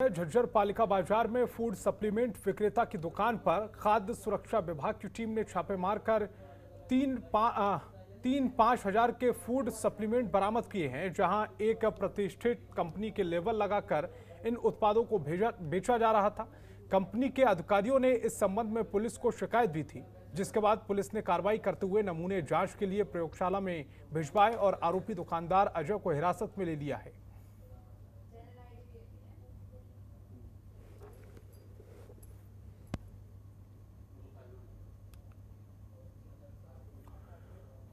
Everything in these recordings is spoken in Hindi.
झज्जर पालिका बाजार में फूड सप्लीमेंट विक्रेता की दुकान पर खाद्य सुरक्षा विभाग की टीम ने छापे मारकर तीन पाँच हजार के फूड सप्लीमेंट बरामद किए हैं, जहां एक प्रतिष्ठित कंपनी के लेबल लगाकर इन उत्पादों को बेचा जा रहा था। कंपनी के अधिकारियों ने इस संबंध में पुलिस को शिकायत दी थी, जिसके बाद पुलिस ने कार्रवाई करते हुए नमूने जांच के लिए प्रयोगशाला में भिजवाए और आरोपी दुकानदार अजय को हिरासत में ले लिया है।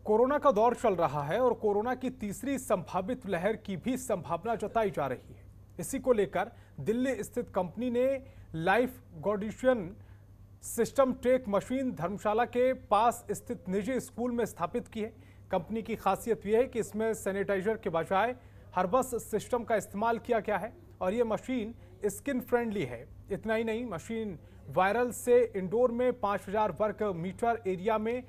कोरोना का दौर चल रहा है और कोरोना की तीसरी संभावित लहर की भी संभावना जताई जा रही है। इसी को लेकर दिल्ली स्थित कंपनी ने लाइफ गॉर्डिशियन सिस्टम टेक मशीन धर्मशाला के पास स्थित निजी स्कूल में स्थापित की है। कंपनी की खासियत यह है कि इसमें सैनिटाइजर के बजाय हर्बस सिस्टम का इस्तेमाल किया गया है और ये मशीन स्किन फ्रेंडली है। इतना ही नहीं, मशीन वायरल से इंडोर में 5000 वर्ग मीटर एरिया में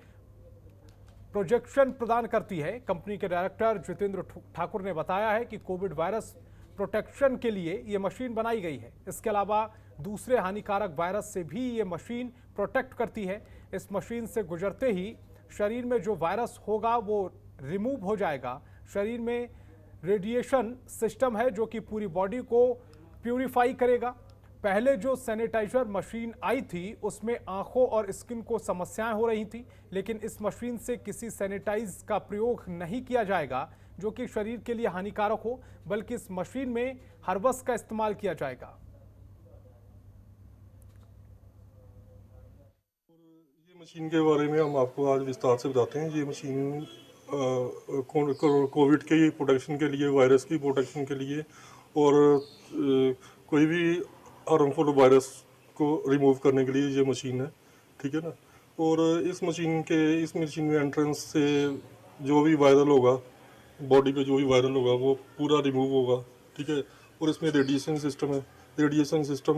प्रोजेक्शन प्रदान करती है। कंपनी के डायरेक्टर जितेंद्र ठाकुर ने बताया है कि कोविड वायरस प्रोटेक्शन के लिए ये मशीन बनाई गई है। इसके अलावा दूसरे हानिकारक वायरस से भी ये मशीन प्रोटेक्ट करती है। इस मशीन से गुजरते ही शरीर में जो वायरस होगा वो रिमूव हो जाएगा। शरीर में रेडिएशन सिस्टम है जो कि पूरी बॉडी को प्यूरिफाई करेगा। पहले जो सैनिटाइजर मशीन आई थी उसमें आंखों और स्किन को समस्याएं हो रही थी, लेकिन इस मशीन से किसी सैनिटाइज का प्रयोग नहीं किया जाएगा जो कि शरीर के लिए हानिकारक हो, बल्कि इस मशीन में हर्बस का इस्तेमाल किया जाएगा। ये मशीन के बारे में हम आपको आज विस्तार से बताते हैं। ये मशीन कोविड के प्रोटेक्शन के लिए, वायरस की प्रोटेक्शन के लिए और कोई भी हार्मफुल वायरस को रिमूव करने के लिए ये मशीन है, ठीक है ना। और इस मशीन में एंट्रेंस से जो भी वायरल होगा, बॉडी पे जो भी वायरल होगा वो पूरा रिमूव होगा, ठीक है। और इसमें रेडिएशन सिस्टम है। रेडिएशन सिस्टम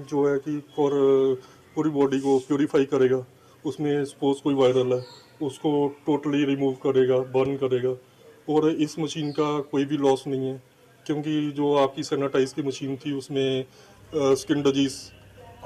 जो है कि और पूरी बॉडी को प्योरीफाई करेगा। उसमें सपोज कोई वायरल है उसको टोटली रिमूव करेगा, बर्न करेगा। और इस मशीन का कोई भी लॉस नहीं है, क्योंकि जो आपकी सैनिटाइज की मशीन थी उसमें स्किन डिजीज,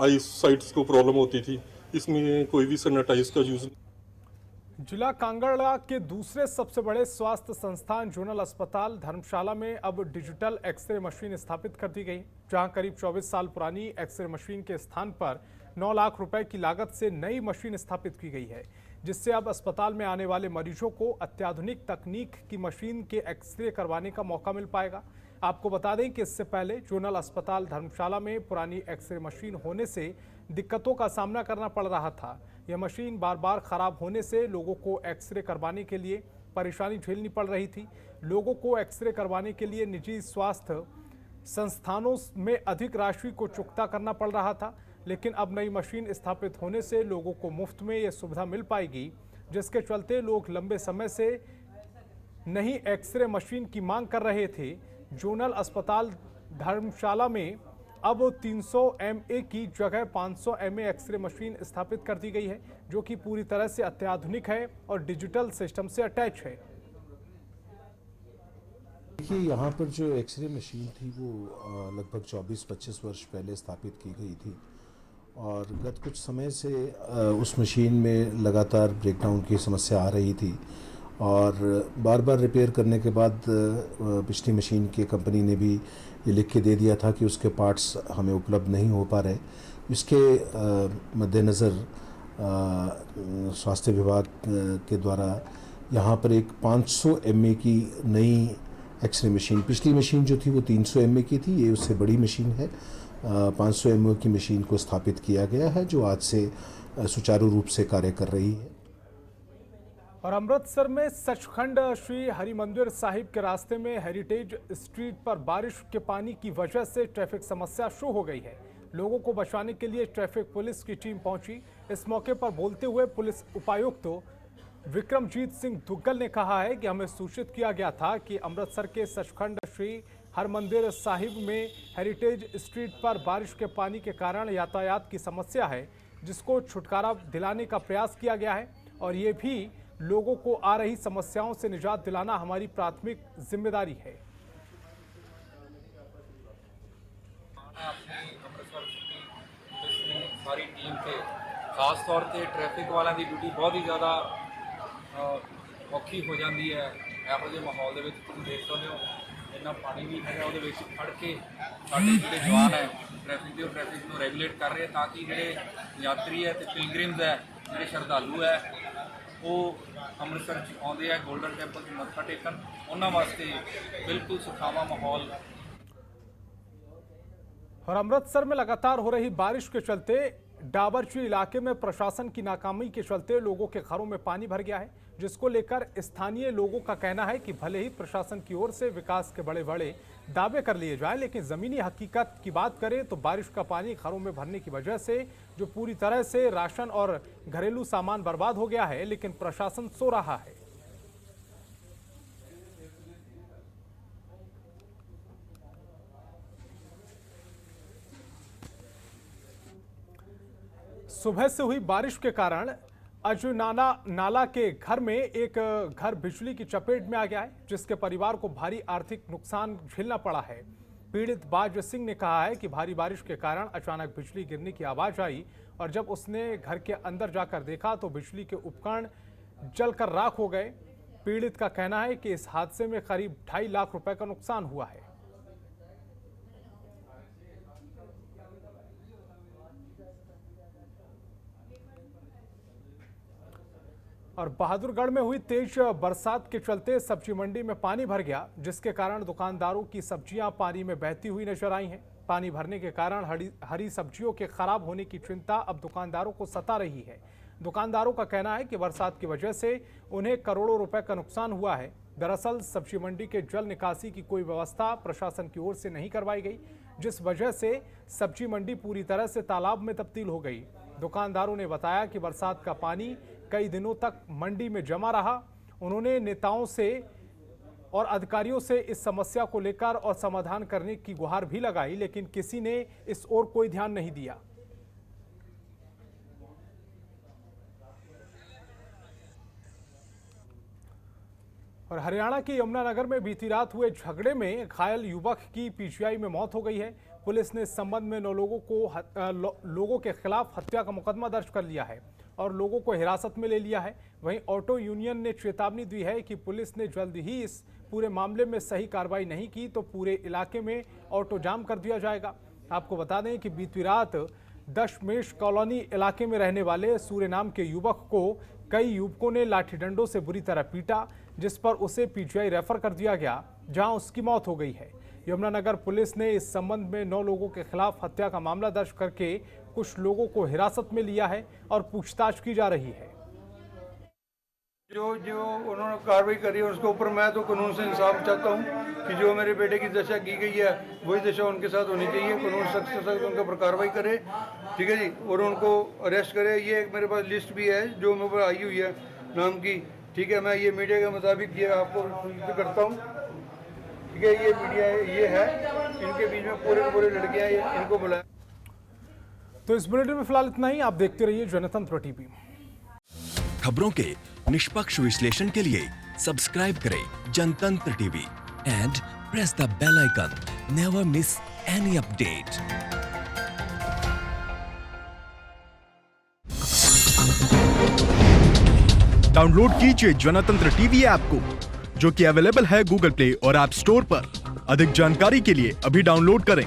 आई साइट्स को प्रॉब्लम होती थी। इसमें कोई भी सैनिटाइज का यूज नहीं। जिला कांगड़ा के दूसरे सबसे बड़े स्वास्थ्य संस्थान जोनल अस्पताल धर्मशाला में अब डिजिटल एक्सरे मशीन स्थापित कर दी गई, जहां करीब 24 साल पुरानी एक्सरे मशीन के स्थान पर 9 लाख रुपए की लागत से नई मशीन स्थापित की गई है, जिससे अब अस्पताल में आने वाले मरीजों को अत्याधुनिक तकनीक की मशीन के एक्सरे करवाने का मौका मिल पाएगा। आपको बता दें कि इससे पहले जोनल अस्पताल धर्मशाला में पुरानी एक्सरे मशीन होने से दिक्कतों का सामना करना पड़ रहा था। यह मशीन बार बार खराब होने से लोगों को एक्सरे करवाने के लिए परेशानी झेलनी पड़ रही थी। लोगों को एक्सरे करवाने के लिए निजी स्वास्थ्य संस्थानों में अधिक राशि को चुकता करना पड़ रहा था, लेकिन अब नई मशीन स्थापित होने से लोगों को मुफ्त में यह सुविधा मिल पाएगी, जिसके चलते लोग लंबे समय से नई एक्सरे मशीन की मांग कर रहे थे। जोनल अस्पताल धर्मशाला में अब 300 MA की जगह 500 MA एक्सरे मशीन स्थापित कर दी गई है, जो कि पूरी तरह से अत्याधुनिक है और डिजिटल सिस्टम से अटैच है। देखिए, यहाँ पर जो एक्सरे मशीन थी वो लगभग 24-25 वर्ष पहले स्थापित की गई थी और गत कुछ समय से उस मशीन में लगातार ब्रेकडाउन की समस्या आ रही थी और बार बार रिपेयर करने के बाद पिछली मशीन की कंपनी ने भी ये लिख के दे दिया था कि उसके पार्ट्स हमें उपलब्ध नहीं हो पा रहे। इसके मद्देनज़र स्वास्थ्य विभाग के द्वारा यहाँ पर एक 500 MA की नई एक्सरे मशीन, पिछली मशीन जो थी वो 300 MA की थी, ये उससे बड़ी मशीन है। 500 MA की मशीन को स्थापित किया गया है, जो आज से सुचारू रूप से कार्य कर रही है। और अमृतसर में सचखंड श्री हरिमंदिर साहिब के रास्ते में हेरिटेज स्ट्रीट पर बारिश के पानी की वजह से ट्रैफिक समस्या शुरू हो गई है। लोगों को बचाने के लिए ट्रैफिक पुलिस की टीम पहुंची। इस मौके पर बोलते हुए पुलिस उपायुक्त विक्रमजीत सिंह दुग्गल ने कहा है कि हमें सूचित किया गया था कि अमृतसर के सचखंड श्री हरमंदिर साहिब में हेरिटेज स्ट्रीट पर बारिश के पानी के कारण यातायात की समस्या है, जिसको छुटकारा दिलाने का प्रयास किया गया है और ये भी लोगों को आ रही समस्याओं से निजात दिलाना हमारी प्राथमिक जिम्मेदारी है। अपनी अमृतसर सिटी सारी टीम से खास तौर पर ट्रैफिक वालों की ड्यूटी बहुत ही ज़्यादा औखी हो जाती है। ਇਹੋ ਜਿਹੇ माहौल ਦੇ ਵਿੱਚ ਤੁਸੀਂ देख सकते हो ਇੰਨਾ ਪਾਣੀ ਵੀ ਹੈਗਾ, ਉਹਦੇ ਵਿੱਚ ਖੜ ਕੇ ਸਾਡੇ ਜਿਹੜੇ ਜਵਾਨ ਹੈ ਟ੍ਰੈਫਿਕ ਨੂੰ ਰੈਗੂਲੇਟ ਕਰ ਰਹੇ ਤਾਂ ਕਿ ਜਿਹੜੇ ਯਾਤਰੀ ਹੈ ਤੇ ਪਿਲਗ੍ਰਿਮਸ ਹੈ, ਜਿਹੜੇ ਸ਼ਰਧਾਲੂ ਹੈ ਉਹ ਅੰਮ੍ਰਿਤਸਰ 'ਚ ਆਉਂਦੇ ਆ ਗੋਲਡਨ ਟੈਂਪਲ 'ਚ ਮੱਥਾ ਟੇਕਣ, ਉਹਨਾਂ ਵਾਸਤੇ ਬਿਲਕੁਲ ਸੁਖਾਵਾਂ माहौल। और अमृतसर में लगातार हो रही बारिश के चलते डाबरची इलाके में प्रशासन की नाकामी के चलते लोगों के घरों में पानी भर गया है, जिसको लेकर स्थानीय लोगों का कहना है कि भले ही प्रशासन की ओर से विकास के बड़े बड़े दावे कर लिए जाएं, लेकिन ज़मीनी हकीकत की बात करें तो बारिश का पानी घरों में भरने की वजह से जो पूरी तरह से राशन और घरेलू सामान बर्बाद हो गया है, लेकिन प्रशासन सो रहा है। सुबह से हुई बारिश के कारण अजुनाना नाला के घर में एक घर बिजली की चपेट में आ गया है, जिसके परिवार को भारी आर्थिक नुकसान झेलना पड़ा है। पीड़ित बाज सिंह ने कहा है कि भारी बारिश के कारण अचानक बिजली गिरने की आवाज आई और जब उसने घर के अंदर जाकर देखा तो बिजली के उपकरण जलकर राख हो गए। पीड़ित का कहना है कि इस हादसे में करीब 2.5 लाख रुपए का नुकसान हुआ है। और बहादुरगढ़ में हुई तेज बरसात के चलते सब्जी मंडी में पानी भर गया, जिसके कारण दुकानदारों की सब्जियां पानी में बहती हुई नजर आई हैं। पानी भरने के कारण हरी सब्जियों के खराब होने की चिंता अब दुकानदारों को सता रही है। दुकानदारों का कहना है कि बरसात की वजह से उन्हें करोड़ों रुपए का नुकसान हुआ है। दरअसल सब्जी मंडी के जल निकासी की कोई व्यवस्था प्रशासन की ओर से नहीं करवाई गई, जिस वजह से सब्जी मंडी पूरी तरह से तालाब में तब्दील हो गई। दुकानदारों ने बताया कि बरसात का पानी कई दिनों तक मंडी में जमा रहा। उन्होंने नेताओं से और अधिकारियों से इस समस्या को लेकर और समाधान करने की गुहार भी लगाई, लेकिन किसी ने इस ओर कोई ध्यान नहीं दिया। और हरियाणा के यमुनानगर में बीती रात हुए झगड़े में घायल युवक की पीजीआई में मौत हो गई है। पुलिस ने इस संबंध में 9 लोगों के खिलाफ हत्या का मुकदमा दर्ज कर लिया है और लोगों को हिरासत में ले लिया है। वहीं ऑटो यूनियन ने चेतावनी दी है कि पुलिस ने जल्द ही इस पूरे मामले में सही कार्रवाई नहीं की तो पूरे इलाके में ऑटो जाम कर दिया जाएगा। आपको बता दें कि बीती रात दशमेश कॉलोनी इलाके में रहने वाले सूर्य नाम के युवक को कई युवकों ने लाठी डंडों से बुरी तरह पीटा, जिस पर उसे पीजीआई रेफर कर दिया गया, जहां उसकी मौत हो गई है। यमुनानगर पुलिस ने इस संबंध में 9 लोगों के खिलाफ हत्या का मामला दर्ज करके कुछ लोगों को हिरासत में लिया है और पूछताछ की जा रही है। जो उन्होंने कार्रवाई करी है उसके ऊपर मैं तो कानून से इंसाफ चाहता हूँ कि जो मेरे बेटे की दशा की गई है वही दशा उनके साथ होनी चाहिए। कानून सख्त से सख्त उनके ऊपर कार्रवाई करे, ठीक है जी, और उनको अरेस्ट करे। ये मेरे पास लिस्ट भी है जो मेरे पास आई हुई है नाम की, ठीक है। मैं ये मीडिया के मुताबिक ये आपको करता हूँ, ठीक है। ये मीडिया ये है, इनके बीच में पूरे लड़कियाँ इनको बुलाया। तो इस बुलेटिन में फिलहाल इतना ही। आप देखते रहिए जनतंत्र टीवी। खबरों के निष्पक्ष विश्लेषण के लिए सब्सक्राइब करें Jantantra TV and press the bell icon. Never miss any update. Download कीजिए जनतंत्र टीवी ऐप को, जो कि अवेलेबल है गूगल प्ले और ऐप स्टोर पर। अधिक जानकारी के लिए अभी डाउनलोड करें।